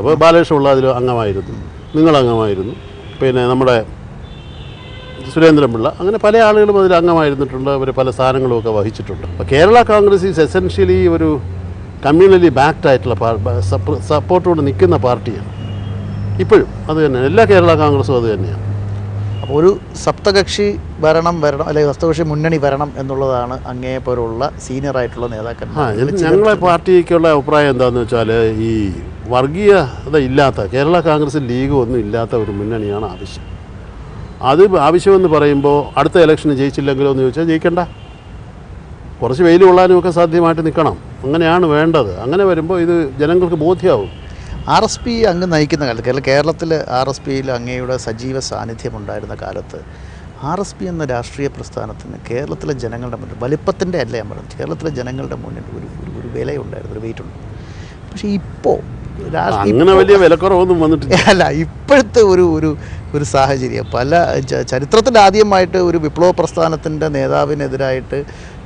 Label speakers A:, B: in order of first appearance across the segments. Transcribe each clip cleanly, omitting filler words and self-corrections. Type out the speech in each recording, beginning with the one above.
A: അപ്പോൾ ബാലകൃഷ്ണപിള്ള അതിൽ അംഗമായിരുന്നു, നിങ്ങളംഗമായിരുന്നു, പിന്നെ നമ്മുടെ സുരേന്ദ്രൻപിള്ള, അങ്ങനെ പല ആളുകളും അതിൽ അംഗമായിരുന്നിട്ടുണ്ട്. അവർ പല സ്ഥാനങ്ങളുമൊക്കെ വഹിച്ചിട്ടുണ്ട്. അപ്പോൾ കേരള കോൺഗ്രസ് ഈസ് എസെൻഷ്യലി ഒരു കമ്മ്യൂണലി ബാക്ക്ഡ് ആയിട്ടുള്ള സപ്പോർട്ടോട് നിൽക്കുന്ന പാർട്ടിയാണ് ഇപ്പോഴും. അത് തന്നെയാണ് എല്ലാ കേരള കോൺഗ്രസും അത് തന്നെയാണ്.
B: അപ്പോൾ ഒരു സപ്തകക്ഷി ഭരണം വരണം, അല്ലെങ്കിൽ സപ്തകക്ഷി മുന്നണി വരണം എന്നുള്ളതാണ് അങ്ങേപ്പോലുള്ള സീനിയറായിട്ടുള്ള നേതാക്കന്മാർ.
A: ഞങ്ങളെ പാർട്ടിക്കുള്ള അഭിപ്രായം എന്താണെന്ന് വെച്ചാൽ, ഈ വർഗീയത ഇല്ലാത്ത കേരള കോൺഗ്രസ് ലീഗ് ഒന്നും ഇല്ലാത്ത ഒരു മുന്നണിയാണ് ആവശ്യം. അത് ആവശ്യമെന്ന് പറയുമ്പോൾ അടുത്ത ഇലക്ഷന് ജയിച്ചില്ലെങ്കിലോ എന്ന് ചോദിച്ചാൽ ജയിക്കണ്ട, കുറച്ച് വെയിൽ കൊള്ളാനുമൊക്കെ സാധ്യമായിട്ട് നിൽക്കണം. അങ്ങനെയാണ് വേണ്ടത്. അങ്ങനെ വരുമ്പോൾ ഇത് ജനങ്ങൾക്ക് ബോധ്യമാവും.
B: RSP അങ്ങ് നയിക്കുന്ന കാലത്ത്, കേരളത്തിൽ RSPയിൽ അങ്ങയുടെ സജീവ സാന്നിധ്യമുണ്ടായിരുന്ന കാലത്ത് RSP എന്ന രാഷ്ട്രീയ പ്രസ്ഥാനത്തിന് കേരളത്തിലെ ജനങ്ങളുടെ മുന്നിൽ, വലിപ്പത്തിൻ്റെ അല്ല ഞാൻ പറയുന്നത്, കേരളത്തിലെ ജനങ്ങളുടെ മുന്നിൽ ഒരു വിലയുണ്ടായിരുന്നു, ഒരു വെയിറ്റ് ഉണ്ട്. പക്ഷേ ഇപ്പോൾ
A: അങ്ങനെ വലിയ വിലക്കുറവൊന്നും വന്നിട്ടില്ല.
B: അല്ല, ഇപ്പോഴത്തെ ഒരു സാഹചര്യം, പല ചരിത്രത്തിൽ ആദ്യമായിട്ട് ഒരു വിപ്ലവ പ്രസ്ഥാനത്തിൻ്റെ നേതാവിനെതിരായിട്ട്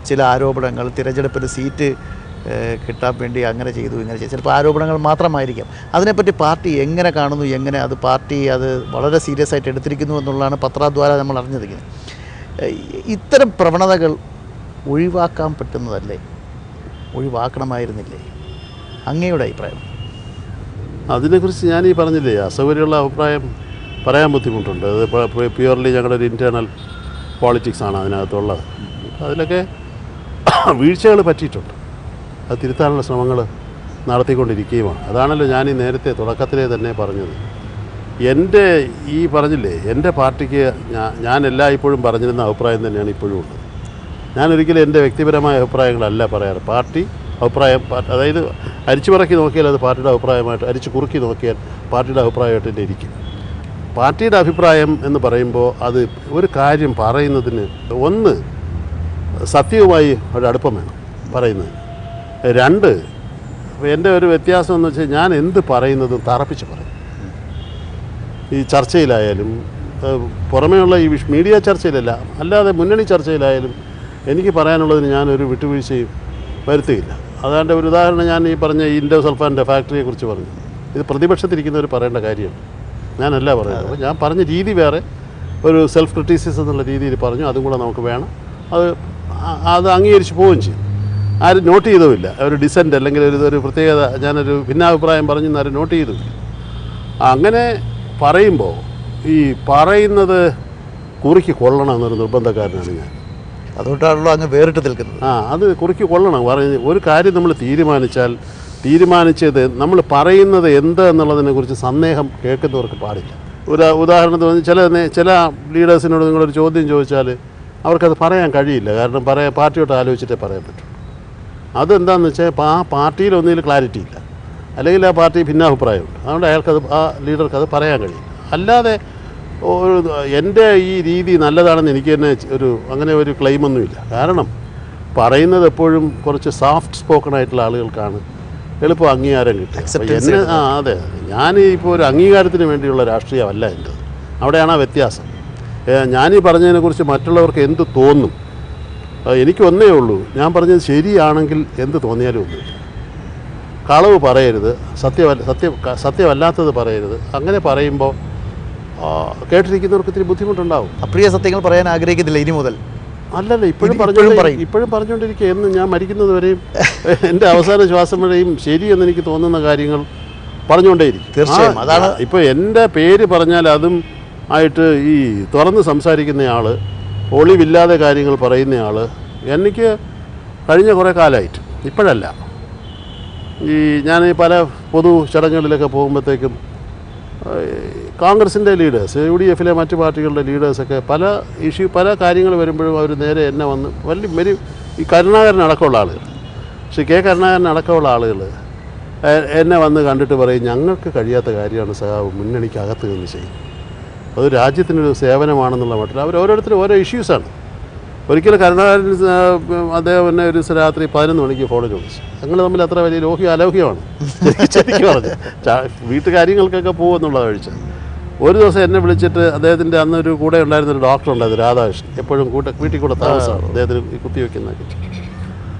B: ചില ആരോപണങ്ങൾ, തിരഞ്ഞെടുപ്പിന് സീറ്റ് കിട്ടാൻ വേണ്ടി അങ്ങനെ ചെയ്തു, ഇങ്ങനെ ചെയ്തു, ചിലപ്പോൾ ആരോപണങ്ങൾ മാത്രമായിരിക്കാം. അതിനെപ്പറ്റി പാർട്ടി എങ്ങനെ കാണുന്നു, എങ്ങനെ അത് പാർട്ടി അത് വളരെ സീരിയസ് ആയിട്ട് എടുത്തിരിക്കുന്നു എന്നുള്ളതാണ് പത്രദ്വാര നമ്മൾ അറിഞ്ഞിരിക്കുന്നത്. ഇത്തരം പ്രവണതകൾ ഒഴിവാക്കാൻ പറ്റുന്നതല്ലേ, ഒഴിവാക്കണമായിരുന്നില്ലേ? അങ്ങയുടെ അഭിപ്രായം
A: അതിനെക്കുറിച്ച് ഞാൻ ഈ പറഞ്ഞില്ലേ, അസൗകര്യമുള്ള അഭിപ്രായം പറയാൻ ബുദ്ധിമുട്ടുണ്ട്. അത് പ്യുവർലി ഞങ്ങളുടെ ഒരു ഇൻറ്റേർണൽ പോളിറ്റിക്സാണ് അതിനകത്തുള്ളത്. അതിലൊക്കെ വീഴ്ചകൾ പറ്റിയിട്ടുണ്ട്. അത് തിരുത്താനുള്ള ശ്രമങ്ങൾ നടത്തിക്കൊണ്ടിരിക്കുകയുമാണ്. അതാണല്ലോ ഞാൻ ഈ നേരത്തെ തുടക്കത്തിലേ തന്നെ പറഞ്ഞത്. എൻ്റെ ഈ പറഞ്ഞില്ലേ, എൻ്റെ പാർട്ടിക്ക് ഞാൻ എല്ലായ്പ്പോഴും പറഞ്ഞിരുന്ന അഭിപ്രായം തന്നെയാണ് ഇപ്പോഴും ഉള്ളത്. ഞാനൊരിക്കലും എൻ്റെ വ്യക്തിപരമായ അഭിപ്രായങ്ങളല്ല പറയാറ്. പാർട്ടി അഭിപ്രായം, അതായത് അരിച്ചു പറക്കി നോക്കിയാൽ അത് പാർട്ടിയുടെ അഭിപ്രായമായിട്ട്, അരിച്ചു കുറുക്കി നോക്കിയാൽ പാർട്ടിയുടെ അഭിപ്രായമായിട്ട് തന്നെ ഇരിക്കും. പാർട്ടിയുടെ അഭിപ്രായം എന്ന് പറയുമ്പോൾ അത് ഒരു കാര്യം പറയുന്നതിന് ഒന്ന് സത്യവുമായി ഒരു അടുപ്പം വേണം പറയുന്നതിന്. രണ്ട്, എൻ്റെ ഒരു വ്യത്യാസം എന്ന് വെച്ചാൽ ഞാൻ എന്ത് പറയുന്നതും തറപ്പിച്ച് പറയും. ഈ ചർച്ചയിലായാലും പുറമേയുള്ള ഈ മീഡിയ ചർച്ചയിലല്ല, അല്ലാതെ മുന്നണി ചർച്ചയിലായാലും എനിക്ക് പറയാനുള്ളതിന് ഞാനൊരു വിട്ടുവീഴ്ചയും വരുത്തുകയില്ല. അതാണ്ട് ഒരു ഉദാഹരണം ഞാൻ ഈ പറഞ്ഞ ഇൻഡോസൾഫാൻ്റെ ഫാക്ടറിയെക്കുറിച്ച് പറഞ്ഞു. ഇത് പ്രതിപക്ഷത്തിരിക്കുന്നവർ പറയേണ്ട കാര്യമാണ്, ഞാനല്ല പറയുന്നത്. അപ്പോൾ ഞാൻ പറഞ്ഞ രീതി വേറെ, ഒരു സെൽഫ് ക്രിറ്റിസിസം എന്നുള്ള രീതിയിൽ പറഞ്ഞു. അതും കൂടെ നമുക്ക് വേണം. അത് അംഗീകരിച്ച് പോവുകയും ചെയ്യും. ആരും നോട്ട് ചെയ്തുമില്ല. ഒരു ഡിസെൻ്റ് അല്ലെങ്കിൽ ഒരു പ്രത്യേകത, ഞാനൊരു ഭിന്നാഭിപ്രായം പറഞ്ഞു ആരും നോട്ട് ചെയ്തുമില്ല. അങ്ങനെ പറയുമ്പോൾ ഈ പറയുന്നത് കുറിക്ക് കൊള്ളണം എന്നൊരു നിർബന്ധക്കാരനാണ് ഞാൻ.
B: അതുകൊണ്ടാണല്ലോ അങ്ങ് വേറിട്ട് നിൽക്കുന്നത്.
A: അത് കുറിക്ക് കൊള്ളണം. ഒരു കാര്യം നമ്മൾ തീരുമാനിച്ചത് നമ്മൾ പറയുന്നത് എന്ത് എന്നുള്ളതിനെക്കുറിച്ച് സന്ദേഹം കേൾക്കുന്നവർക്ക് പാടില്ല. ഉദാഹരണത്തിന് ചില ലീഡേഴ്സിനോട് നിങ്ങളൊരു ചോദ്യം ചോദിച്ചാൽ അവർക്കത് പറയാൻ കഴിയില്ല. കാരണം പാർട്ടിയോട്ട് ആലോചിച്ചിട്ടേ പറയാൻ പറ്റും. അതെന്താണെന്ന് വെച്ചാൽ ആ പാർട്ടിയിൽ ഒന്നിലും ക്ലാരിറ്റി ഇല്ല, അല്ലെങ്കിൽ ആ പാർട്ടി ഭിന്നാഭിപ്രായമുണ്ട്. അതുകൊണ്ട് ആ ലീഡർക്ക് അത് പറയാൻ കഴിയില്ല. അല്ലാതെ എൻ്റെ ഈ രീതി നല്ലതാണെന്ന് എനിക്ക് തന്നെ അങ്ങനെ ഒരു ക്ലെയിമൊന്നുമില്ല. കാരണം പറയുന്നത് എപ്പോഴും കുറച്ച് സോഫ്റ്റ് സ്പോക്കൺ ആയിട്ടുള്ള ആളുകൾക്കാണ് എളുപ്പം അംഗീകാരം കിട്ടുക. അതെ, ഞാൻ ഇപ്പോൾ ഒരു അംഗീകാരത്തിന് വേണ്ടിയുള്ള രാഷ്ട്രീയമല്ല എൻ്റെത്. അവിടെയാണ് ആ വ്യത്യാസം. ഞാനീ പറഞ്ഞതിനെക്കുറിച്ച് മറ്റുള്ളവർക്ക് എന്ത് തോന്നും, എനിക്ക് ഒന്നേ ഉള്ളൂ, ഞാൻ പറഞ്ഞത് ശരിയാണെങ്കിൽ എന്ത് തോന്നിയാലും ഒന്നുമില്ല. കളവ് പറയരുത്, സത്യമല്ലാത്തത് പറയരുത്. അങ്ങനെ പറയുമ്പോൾ കേട്ടിരിക്കുന്നവർക്ക് ഇത്തിരി ബുദ്ധിമുട്ടുണ്ടാവും.
B: അപ്രിയ സത്യങ്ങൾ പറയാൻ ആഗ്രഹിക്കുന്നില്ല ഇനി മുതൽ.
A: അല്ലല്ല, ഇപ്പോഴും പറഞ്ഞുകൊണ്ടിരിക്കുക. എന്ന് ഞാൻ മരിക്കുന്നത് വരെയും എൻ്റെ അവസാന ശ്വാസം വരെയും ശരിയെന്ന് എനിക്ക് തോന്നുന്ന കാര്യങ്ങൾ പറഞ്ഞുകൊണ്ടേയിരിക്കും.
B: തീർച്ചയായും അതാണ്.
A: ഇപ്പോൾ എൻ്റെ പേര് പറഞ്ഞാൽ അതും ആയിട്ട് ഈ തുറന്ന് സംസാരിക്കുന്നയാൾ, ഒളിവില്ലാതെ കാര്യങ്ങൾ പറയുന്നയാൾ എനിക്ക് കഴിഞ്ഞ കുറേ കാലമായിട്ട്, ഇപ്പോഴല്ല, ഞാൻ പല പൊതു ചടങ്ങുകളിലൊക്കെ പോകുമ്പോഴത്തേക്കും കോൺഗ്രസിൻ്റെ ലീഡേഴ്സ്, UDF മറ്റ് പാർട്ടികളുടെ ലീഡേഴ്സൊക്കെ പല കാര്യങ്ങൾ വരുമ്പോഴും അവർ നേരെ എന്നെ വന്ന് വലിയ ഈ കരുണാകരനടക്കമുള്ള ആളുകൾ, ശ്രീ K. കരുണാകരനടക്കമുള്ള ആളുകൾ എന്നെ വന്ന് കണ്ടിട്ട് പറയും, ഞങ്ങൾക്ക് കഴിയാത്ത കാര്യമാണ് സഹാവ് മുന്നണിക്കകത്ത് നിന്ന് ചെയ്യും. അത് രാജ്യത്തിനൊരു സേവനമാണെന്നുള്ള മട്ടിൽ അവർ ഓരോരുത്തരും ഓരോ ഇഷ്യൂസാണ്. ഒരിക്കലും കരുണാകരൻ അദ്ദേഹം എന്നെ ഒരു രാത്രി 11 മണിക്ക് ഫോണിൽ വിളിച്ചു. ഞങ്ങൾ തമ്മിൽ അത്ര വലിയ അലൗകികമാണ് ശരിക്കും പറഞ്ഞു. വീട്ടുകാര്യങ്ങൾക്കൊക്കെ പോകുമെന്നുള്ളത് കഴിച്ചത്. ഒരു ദിവസം എന്നെ വിളിച്ചിട്ട് അദ്ദേഹത്തിൻ്റെ അന്നൊരു കൂടെ ഉണ്ടായിരുന്നൊരു ഡോക്ടറുണ്ടായിരുന്നു, രാധാകൃഷ്ണൻ, എപ്പോഴും വീട്ടിൽ കൂടെ താമസമാണ് അദ്ദേഹത്തിന് കുത്തിവെക്കുന്നതൊക്കെ.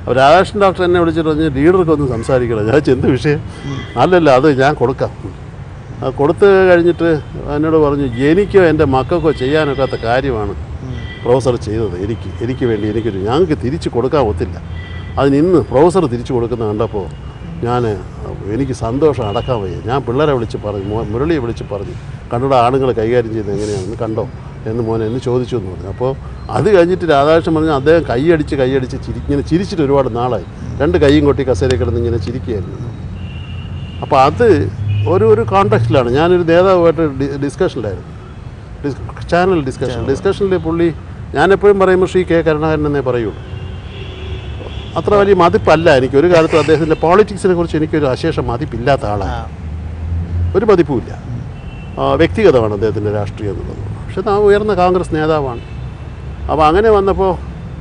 A: അപ്പോൾ രാധാകൃഷ്ണൻ ഡോക്ടർ എന്നെ വിളിച്ചിട്ട് പറഞ്ഞു, ലീഡർക്കൊന്നും സംസാരിക്കണം. ഞാൻ എന്ത് വിഷയം? അല്ലല്ല, അത് ഞാൻ കൊടുക്കാം. കൊടുത്ത് കഴിഞ്ഞിട്ട് എന്നോട് പറഞ്ഞു എനിക്കോ എൻ്റെ മക്കൾക്കോ ചെയ്യാനൊക്കാത്ത കാര്യമാണ് പ്രൊഫസർ ചെയ്തത്. എനിക്ക് വേണ്ടി ഞങ്ങൾക്ക് തിരിച്ചു കൊടുക്കാൻ ഒത്തില്ല. അതിന് പ്രൊഫസർ തിരിച്ചു കൊടുക്കുന്ന കണ്ടപ്പോൾ എനിക്ക് സന്തോഷം അടക്കാൻ വയ്യ. ഞാൻ പിള്ളേരെ വിളിച്ച് പറഞ്ഞു, മുരളിയെ വിളിച്ച് പറഞ്ഞു, കണ്ടോടെ ആണുങ്ങൾ കൈകാര്യം ചെയ്യുന്നത് എങ്ങനെയാണെന്ന് കണ്ടോ എന്ന് മോനെ എന്ന് ചോദിച്ചു എന്ന് പറഞ്ഞു. അപ്പോൾ അത് കഴിഞ്ഞിട്ട് രാധാകൃഷ്ണൻ പറഞ്ഞു അദ്ദേഹം കൈയടിച്ച് ഇങ്ങനെ ചിരിച്ചിട്ട് ഒരുപാട് നാളായി. 2 കൈയും കൊട്ടി കസേരയിൽ കിടന്ന് ഇങ്ങനെ ചിരിക്കുകയായിരുന്നു. അപ്പോൾ അത് ഒരു കോൺടാക്റ്റിലാണ്. ഞാനൊരു നേതാവുമായിട്ട് ഡിസ്കഷനിലായിരുന്നു, ചാനൽ ഡിസ്കഷനിൽ പുള്ളി ഞാനെപ്പോഴും പറയുമ്പോൾ ശ്രീ കെ കരുണാകരൻ എന്നേ പറയുള്ളൂ. അത്ര വലിയ മതിപ്പല്ല എനിക്ക്. ഒരു കാലത്തും അദ്ദേഹത്തിൻ്റെ പോളിറ്റിക്സിനെ കുറിച്ച് എനിക്കൊരു അശേഷം മതിപ്പില്ലാത്ത ആളാണ്. ഒരു മതിപ്പുമില്ല. വ്യക്തിഗതമാണ് അദ്ദേഹത്തിൻ്റെ രാഷ്ട്രീയം എന്നുള്ളത്. പക്ഷെ താൻ ഉയർന്ന കോൺഗ്രസ് നേതാവാണ്. അപ്പോൾ അങ്ങനെ വന്നപ്പോൾ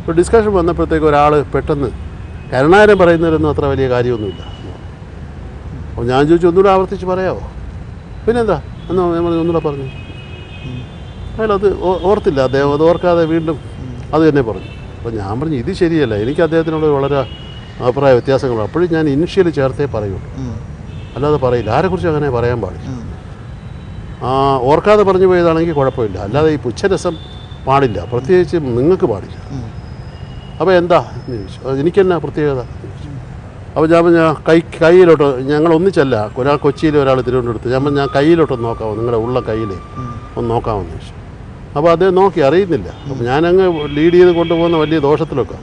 A: ഒരു ഡിസ്കഷൻ വന്നപ്പോഴത്തേക്ക് ഒരാൾ പെട്ടെന്ന് കരുണാകരൻ പറയുന്നതിലൊന്നും അത്ര വലിയ കാര്യമൊന്നുമില്ല. അപ്പോൾ ഞാൻ ചോദിച്ചു ഒന്നുകൂടെ ആവർത്തിച്ച് പറയാമോ? പിന്നെന്താ എന്നാ നമ്മൾ ഒന്നുകൂടെ പറഞ്ഞു. അയാളത് ഓർത്തില്ല. അദ്ദേഹം അത് ഓർക്കാതെ വീണ്ടും അത് തന്നെ പറഞ്ഞു. അപ്പോൾ ഞാൻ പറഞ്ഞു ഇത് ശരിയല്ല, എനിക്ക് അദ്ദേഹത്തിനോട് വളരെ അഭിപ്രായ വ്യത്യാസങ്ങളാണ്. അപ്പോഴും ഞാൻ ഇനിഷ്യലി ചേർത്തേ പറയുള്ളൂ, അല്ലാതെ പറയില്ല. ആരെക്കുറിച്ച് അങ്ങനെ പറയാൻ പാടില്ല. ഓർക്കാതെ പറഞ്ഞു പോയതാണെങ്കിൽ കുഴപ്പമില്ല, അല്ലാതെ ഈ പുച്ഛരസം പാടില്ല, പ്രത്യേകിച്ച് നിങ്ങൾക്ക് പാടില്ല. അപ്പോൾ എന്താ എന്ന് ചോദിച്ചു. എനിക്കെന്നാ പ്രത്യേകത? അപ്പോൾ ഞാൻ കയ്യിലോട്ട് ഞങ്ങൾ ഒന്നിച്ചല്ല, ഒരാൾ കൊച്ചിയിൽ ഒരാൾ തിരുവനന്തപുരത്ത്. ഞാൻ കയ്യിലോട്ടൊന്ന് നോക്കാമോ, നിങ്ങളുടെ ഉള്ള കയ്യിൽ ഒന്ന് നോക്കാമെന്ന് ചോദിച്ചു. അപ്പോൾ അദ്ദേഹം നോക്കി, അറിയുന്നില്ല. അപ്പോൾ ഞാനങ്ങ് ലീഡ് ചെയ്ത് കൊണ്ടുപോകുന്ന വലിയ ദോഷത്തിലൊക്കെ.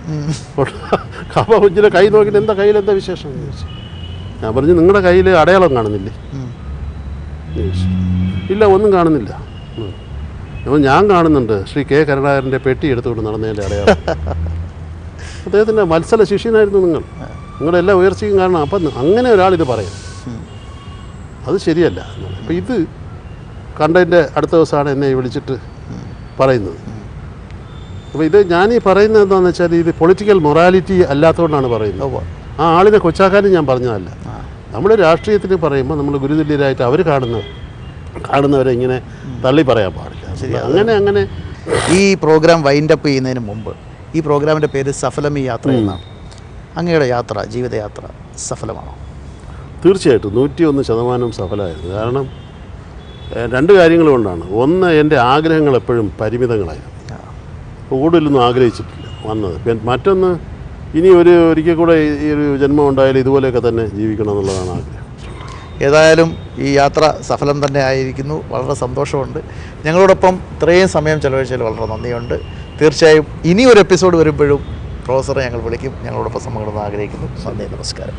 A: അപ്പോൾ കുഞ്ഞിൻ്റെ കൈ നോക്കിയിട്ട് എന്താ കയ്യിലെന്താ വിശേഷം എന്ന് ചോദിച്ചു. ഞാൻ പറഞ്ഞു നിങ്ങളുടെ കയ്യിൽ അടയാളം കാണുന്നില്ലേ ചോദിച്ചു. ഇല്ല ഒന്നും കാണുന്നില്ല. അപ്പോൾ ഞാൻ കാണുന്നുണ്ട് ശ്രീ കെ കരുണാകരൻ്റെ പെട്ടി എടുത്തുകൊണ്ട് നടന്നതിൻ്റെ അടയാളം. അദ്ദേഹത്തിൻ്റെ മത്സര ശിഷ്യനായിരുന്നു നിങ്ങളുടെ എല്ലാ ഉയർച്ചയും കാരണം. അപ്പം അങ്ങനെ ഒരാളിത് പറയും, അത് ശരിയല്ല. അപ്പം ഇത് കണ്ടതിൻ്റെ അടുത്ത ദിവസമാണ് എന്നെ വിളിച്ചിട്ട് പറയുന്നത്. അപ്പോൾ ഇത് ഞാനീ പറയുന്നത് എന്താണെന്ന് വെച്ചാൽ ഇത് പൊളിറ്റിക്കൽ മൊറാലിറ്റി അല്ലാത്തതുകൊണ്ടാണ് പറയുന്നത്. ആ ആളിനെ കൊച്ചാക്കാനും ഞാൻ പറഞ്ഞതല്ല. നമ്മൾ രാഷ്ട്രീയത്തിന് പറയുമ്പോൾ നമ്മൾ ഗുരുതുല്യരായിട്ട് അവർ കാണുന്നവരെ ഇങ്ങനെ തള്ളി പറയാൻ പാടില്ല. അങ്ങനെ
B: ഈ പ്രോഗ്രാം വൈൻഡപ്പ് ചെയ്യുന്നതിന് മുമ്പ് ഈ പ്രോഗ്രാമിൻ്റെ പേര് സഫലമീ യാത്ര എന്നാണ്. അങ്ങയുടെ യാത്ര, ജീവിതയാത്ര സഫലമാണോ?
A: തീർച്ചയായിട്ടും 101% സഫലമായിരുന്നു. കാരണം 2 കാര്യങ്ങൾ കൊണ്ടാണ്. ഒന്ന്, എൻ്റെ ആഗ്രഹങ്ങൾ എപ്പോഴും പരിമിതങ്ങളായിരുന്നു, കൂടുതലൊന്നും ആഗ്രഹിച്ചിട്ടില്ല വന്നത്. മറ്റൊന്ന്, ഇനി ഒരിക്കൽ കൂടെ ഈ ഒരു ജന്മം ഉണ്ടായാലും ഇതുപോലെയൊക്കെ തന്നെ ജീവിക്കണം എന്നുള്ളതാണ് ആഗ്രഹം.
B: ഏതായാലും ഈ യാത്ര സഫലം തന്നെ ആയിരിക്കുന്നു. വളരെ സന്തോഷമുണ്ട്. ഞങ്ങളോടൊപ്പം ഇത്രയും സമയം ചെലവഴിച്ചതിൽ വളരെ നന്ദിയുണ്ട്. തീർച്ചയായും ഇനി ഒരു എപ്പിസോഡ് വരുമ്പോഴും പ്രൊഫസറെ ഞങ്ങൾ വിളിക്കും, ഞങ്ങളോടൊപ്പം സംബന്ധിക്കണമെന്ന് ആഗ്രഹിക്കുന്നു. നന്ദി, നമസ്കാരം.